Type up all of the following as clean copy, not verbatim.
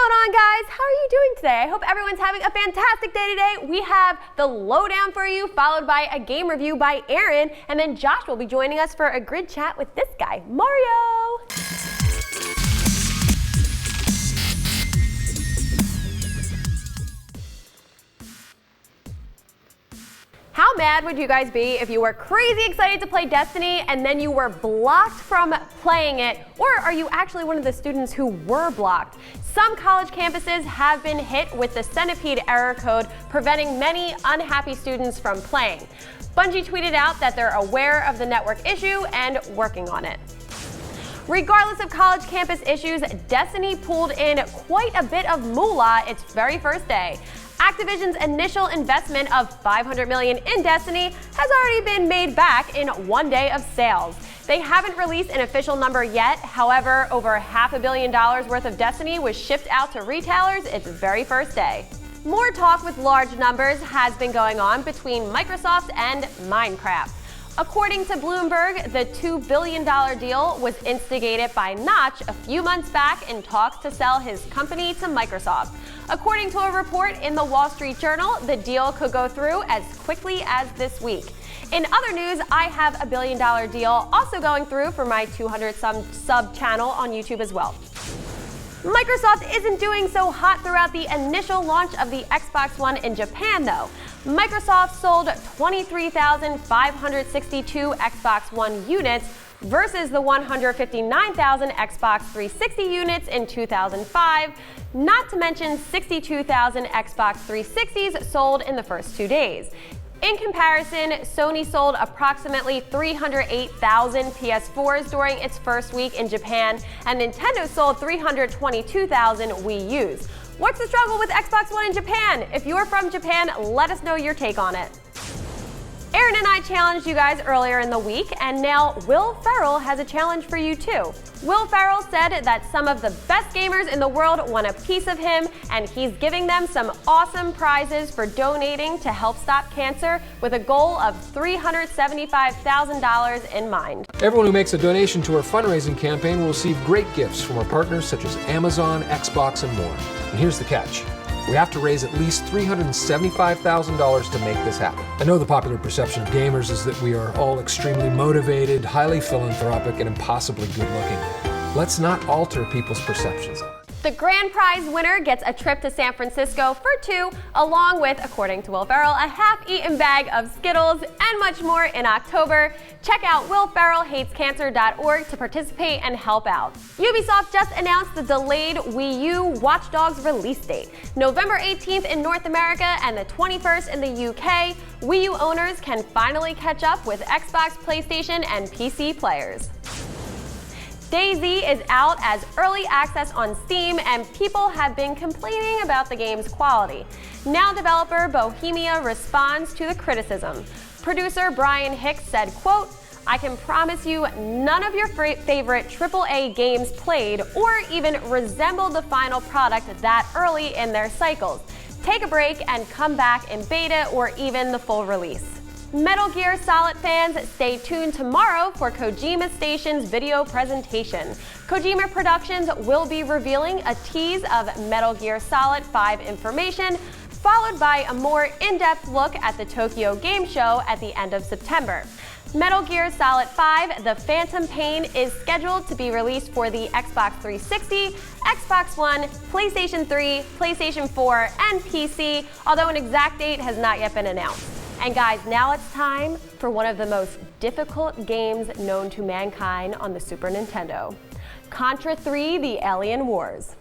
going on, guys? How are you doing today? I hope everyone's having a fantastic day today. We have the lowdown for you, followed by a game review by Aaron, and then Josh will be joining us for a grid chat with this guy, Mario. How mad would you guys be if you were crazy excited to play Destiny and then you were blocked from playing it? Or are you actually one of the students who were blocked? Some college campuses have been hit with the Centipede error code, preventing many unhappy students from playing. Bungie tweeted out that they're aware of the network issue and working on it. Regardless of college campus issues, Destiny pulled in quite a bit of moolah its very first day. Activision's initial investment of $500 million in Destiny has already been made back in one day of sales. They haven't released an official number yet. However, over $500 million worth of Destiny was shipped out to retailers its very first day. More talk with large numbers has been going on between Microsoft and Minecraft. According to Bloomberg, the $2 billion deal was instigated by Notch a few months back in talks to sell his company to Microsoft. According to a report in the Wall Street Journal, the deal could go through as quickly as this week. In other news, I have a $1 billion deal also going through for my 200 sub channel on YouTube as well. Microsoft isn't doing so hot throughout the initial launch of the Xbox One in Japan, though. Microsoft sold 23,562 Xbox One units versus the 159,000 Xbox 360 units in 2005, not to mention 62,000 Xbox 360s sold in the first 2 days. In comparison, Sony sold approximately 308,000 PS4s during its first week in Japan, and Nintendo sold 322,000 Wii U's. What's the struggle with Xbox One in Japan? If you're from Japan, let us know your take on it. Aaron and I challenged you guys earlier in the week, and now Will Ferrell has a challenge for you too. Will Ferrell said that some of the best gamers in the world want a piece of him, and he's giving them some awesome prizes for donating to help stop cancer with a goal of $375,000 in mind. Everyone who makes a donation to our fundraising campaign will receive great gifts from our partners such as Amazon, Xbox, and more. And here's the catch. We have to raise at least $375,000 to make this happen. I know the popular perception of gamers is that we are all extremely motivated, highly philanthropic, and impossibly good-looking. Let's not alter people's perceptions of it. The grand prize winner gets a trip to San Francisco for two, along with, according to Will Ferrell, a half-eaten bag of Skittles and much more in October. Check out willferrellhatescancer.org to participate and help out. Ubisoft just announced the delayed Wii U Watch Dogs release date. November 18th in North America and the 21st in the UK, Wii U owners can finally catch up with Xbox, PlayStation, and PC players. DayZ is out as early access on Steam, and people have been complaining about the game's quality. Now developer Bohemia responds to the criticism. Producer Brian Hicks said, quote, "I can promise you none of your favorite AAA games played or even resemble the final product that early in their cycles. Take a break and come back in beta or even the full release." Metal Gear Solid fans, stay tuned tomorrow for Kojima Station's video presentation. Kojima Productions will be revealing a tease of Metal Gear Solid 5 information, followed by a more in-depth look at the Tokyo Game Show at the end of September. Metal Gear Solid 5: The Phantom Pain is scheduled to be released for the Xbox 360, Xbox One, PlayStation 3, PlayStation 4, and PC, although an exact date has not yet been announced. And guys, now it's time for one of the most difficult games known to mankind on the Super Nintendo. Contra 3: The Alien Wars.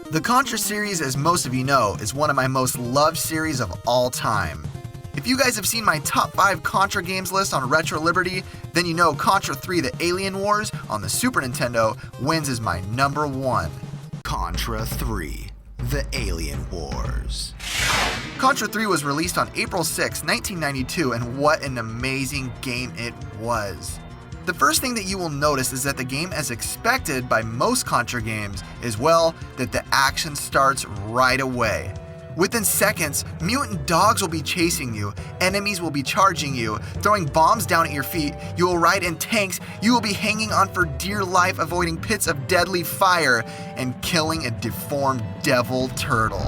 The Contra series, as most of you know, is one of my most loved series of all time. If you guys have seen my top 5 Contra games list on Retro Liberty, then you know Contra 3: The Alien Wars on the Super Nintendo wins as my number 1. Contra 3: The Alien Wars. Contra 3 was released on April 6, 1992, and what an amazing game it was. The first thing that you will notice is that the game, as expected by most Contra games, is, well, that the action starts right away. Within seconds, mutant dogs will be chasing you, enemies will be charging you, throwing bombs down at your feet, you will ride in tanks, you will be hanging on for dear life avoiding pits of deadly fire, and killing a deformed devil turtle.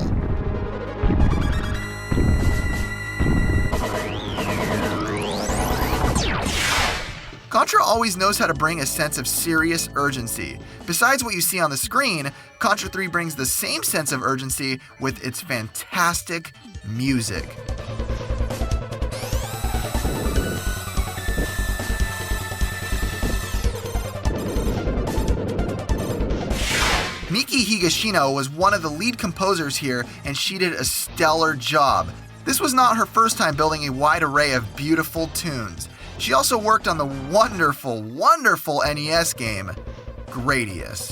Contra always knows how to bring a sense of serious urgency. Besides what you see on the screen, Contra 3 brings the same sense of urgency with its fantastic music. Miki Higashino was one of the lead composers here, and she did a stellar job. This was not her first time building a wide array of beautiful tunes. She also worked on the wonderful, wonderful NES game, Gradius.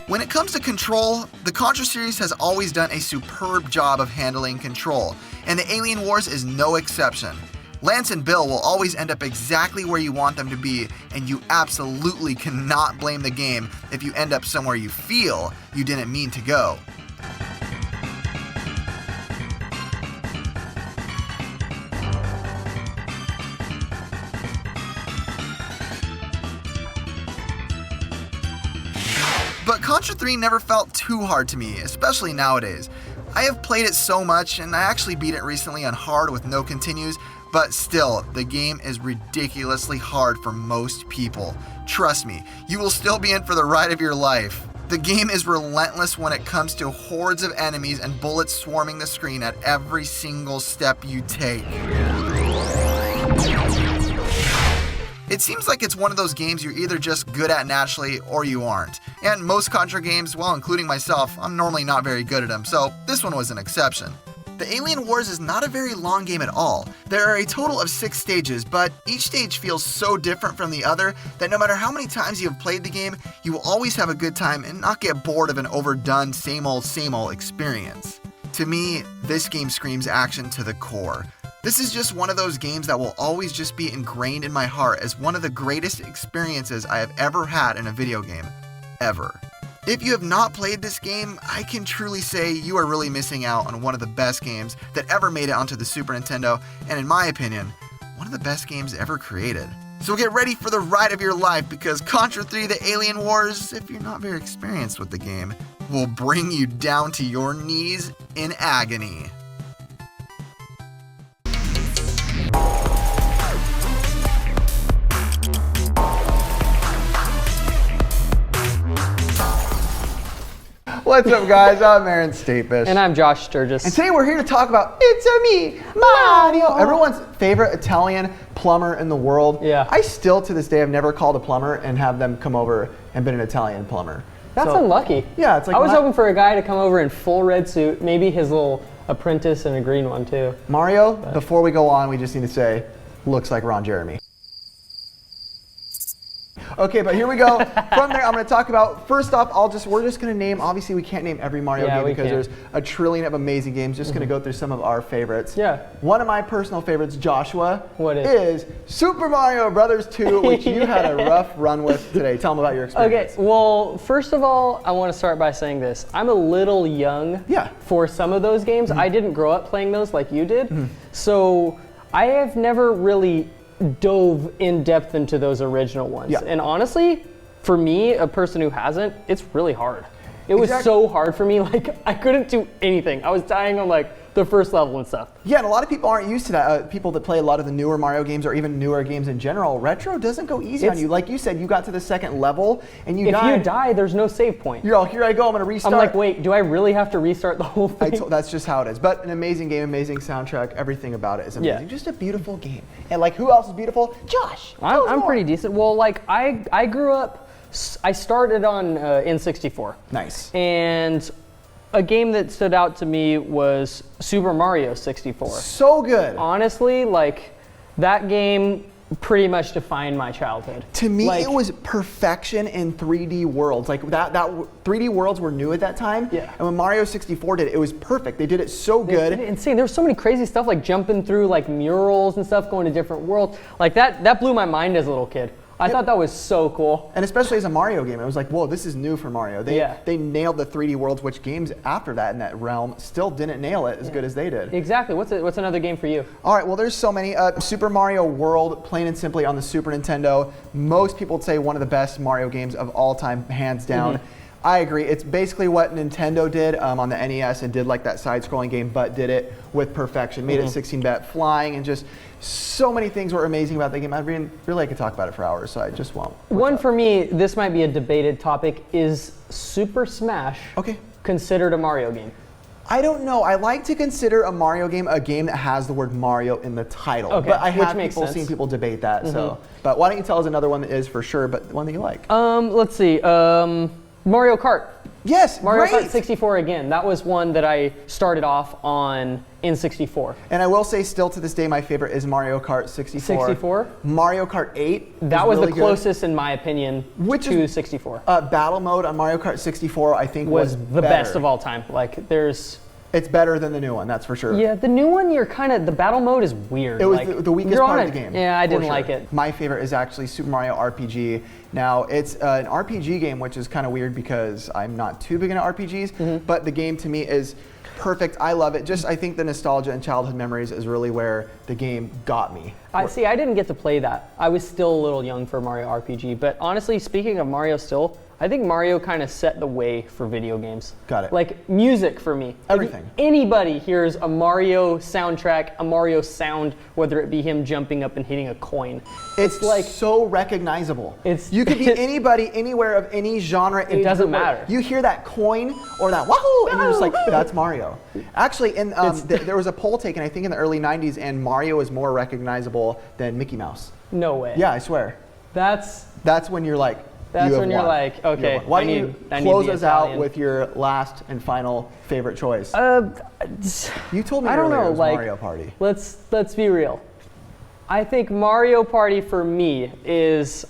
When it comes to control, the Contra series has always done a superb job of handling control, and the Alien Wars is no exception. Lance and Bill will always end up exactly where you want them to be, and you absolutely cannot blame the game if you end up somewhere you feel you didn't mean to go. But Contra 3 never felt too hard to me, especially nowadays. I have played it so much, and I actually beat it recently on hard with no continues, but still, the game is ridiculously hard for most people. Trust me, you will still be in for the ride of your life. The game is relentless when it comes to hordes of enemies and bullets swarming the screen at every single step you take. It seems like it's one of those games you're either just good at naturally or you aren't. And most Contra games, well, including myself, I'm normally not very good at them, so this one was an exception. The Alien Wars is not a very long game at all. There are a total of 6 stages, but each stage feels so different from the other that no matter how many times you have played the game, you will always have a good time and not get bored of an overdone same old experience. To me, this game screams action to the core. This is just one of those games that will always just be ingrained in my heart as one of the greatest experiences I have ever had in a video game. Ever. If you have not played this game, I can truly say you are really missing out on one of the best games that ever made it onto the Super Nintendo, and in my opinion, one of the best games ever created. So get ready for the ride of your life because Contra 3 The Alien Wars, if you're not very experienced with the game, will bring you down to your knees in agony. What's up, guys? I'm Aaron Stapefish. And I'm Josh Sturgis. And today we're here to talk about It's a Me, Mario. Everyone's favorite Italian plumber in the world. Yeah. I still, to this day, have never called a plumber and have them come over and been an Italian plumber. That's unlucky. Yeah, it's like I was hoping for a guy to come over in full red suit, maybe his little apprentice in a green one too. Mario, before we go on, we just need to say, looks like Ron Jeremy. Okay, but here we go. From there, I'm going to talk about, first off, we're just going to name, obviously we can't name every Mario game because there's a trillion of amazing games. Just going to go through some of our favorites. Yeah. One of my personal favorites, Joshua, what is Super Mario Bros. 2, which you had a rough run with today. Tell them about your experience. Okay, well, first of all, I want to start by saying this. I'm a little young for some of those games. I didn't grow up playing those like you did. So I have never really dove in depth into those original ones. And honestly, for me, a person who hasn't, it's really hard. It was so hard for me, like I couldn't do anything. I was dying on like the first level and stuff. Yeah, and a lot of people aren't used to that. People that play a lot of the newer Mario games or even newer games in general, retro doesn't go easy on you. Like you said, you got to the second level and you died. If you die, there's no save point. You're all, here I go, I'm gonna restart. I'm like, wait, do I really have to restart the whole thing? That's just how it is. But an amazing game, amazing soundtrack, everything about it is amazing. Just a beautiful game. And like, who else is beautiful? Josh. I'm pretty decent. Well, like I grew up, I started on N64. Nice. And a game that stood out to me was Super Mario 64. So good. Honestly, like that game pretty much defined my childhood. To me, it was perfection in 3D worlds. Like that 3D worlds were new at that time. Yeah. And when Mario 64 did it, it was perfect. They did it so good. They insane. There was so many crazy stuff like jumping through like murals and stuff, going to different worlds. Like that blew my mind as a little kid. I thought that was so cool. And especially as a Mario game, it was like, whoa, this is new for Mario. They nailed the 3D worlds, which games after that in that realm still didn't nail it as good as they did. Exactly. What's another game for you? All right, well, there's so many. Super Mario World, plain and simply on the Super Nintendo. Most people would say one of the best Mario games of all time, hands down. I agree. It's basically what Nintendo did on the NES and did like that side-scrolling game, but did it with perfection. Made it 16-bit, flying, and just so many things were amazing about the game. I really could talk about it for hours, so I just won't. One for me, this might be a debated topic, is Super Smash considered a Mario game? I don't know. I like to consider a Mario game a game that has the word Mario in the title. Okay, but I have seen people debate that. So, but why don't you tell us another one that is for sure, but one that you like? Let's see. Mario Kart. Yes, Mario Kart 64 again. That was one that I started off on in 64. And I will say, still to this day, my favorite is Mario Kart 64. 64? Mario Kart 8. That was really the closest, in my opinion, to 64. Battle mode on Mario Kart 64, I think, was the best of all time. Like, it's better than the new one, that's for sure. Yeah, the new one, the battle mode is weird. It was the weakest part of the game. Yeah, I didn't like it. My favorite is actually Super Mario RPG. Now, it's an RPG game, which is kind of weird because I'm not too big into RPGs, but the game to me is perfect. I love it. I think the nostalgia and childhood memories is really where the game got me. I didn't get to play that. I was still a little young for Mario RPG, but honestly, speaking of Mario still, I think Mario kind of set the way for video games. Got it. Like music for me. Everything. If anybody hears a Mario soundtrack, a Mario sound, whether it be him jumping up and hitting a coin. It's like so recognizable. You could be anybody, anywhere of any genre. It doesn't matter. You hear that coin or that wahoo, and you're just like, that's Mario. Actually, there was a poll taken, I think in the early 90s, and Mario is more recognizable than Mickey Mouse. No way. Yeah, I swear. That's when you're like, that's when you're like, okay, why don't you close us out with your last and final favorite choice? You told me earlier it was Mario Party. Let's be real. I think Mario Party for me is,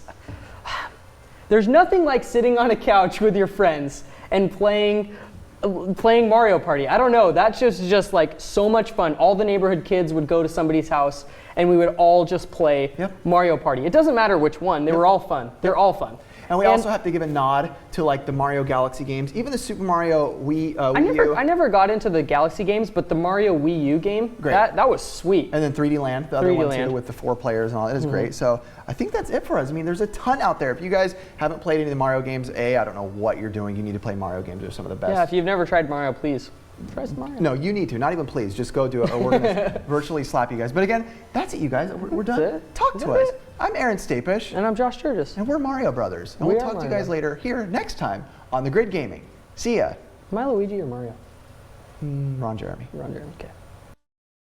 there's nothing like sitting on a couch with your friends and playing Mario Party. I don't know, that's just like so much fun. All the neighborhood kids would go to somebody's house and we would all just play Mario Party. It doesn't matter which one, they were all fun. They're all fun. And we also have to give a nod to like the Mario Galaxy games, even the Super Mario Wii U. I never got into the Galaxy games, but the Mario Wii U game, that was sweet. And then 3D Land, the other one too, with the 4 players and all. That is great. So I think that's it for us. I mean, there's a ton out there. If you guys haven't played any of the Mario games, I don't know what you're doing. You need to play Mario games. They're some of the best. Yeah, if you've never tried Mario, please. Try some Mario. No, you need to. Not even please. Just go do it, or we're going to virtually slap you guys. But again, that's it, you guys. We're done. Talk to us. I'm Aaron Stapish. And I'm Josh Sturgis. And we're Mario Brothers. And we'll talk to you guys later here next time on TheGrid Gaming. See ya. Am I Luigi or Mario? Ron Jeremy. Ron Jeremy, okay.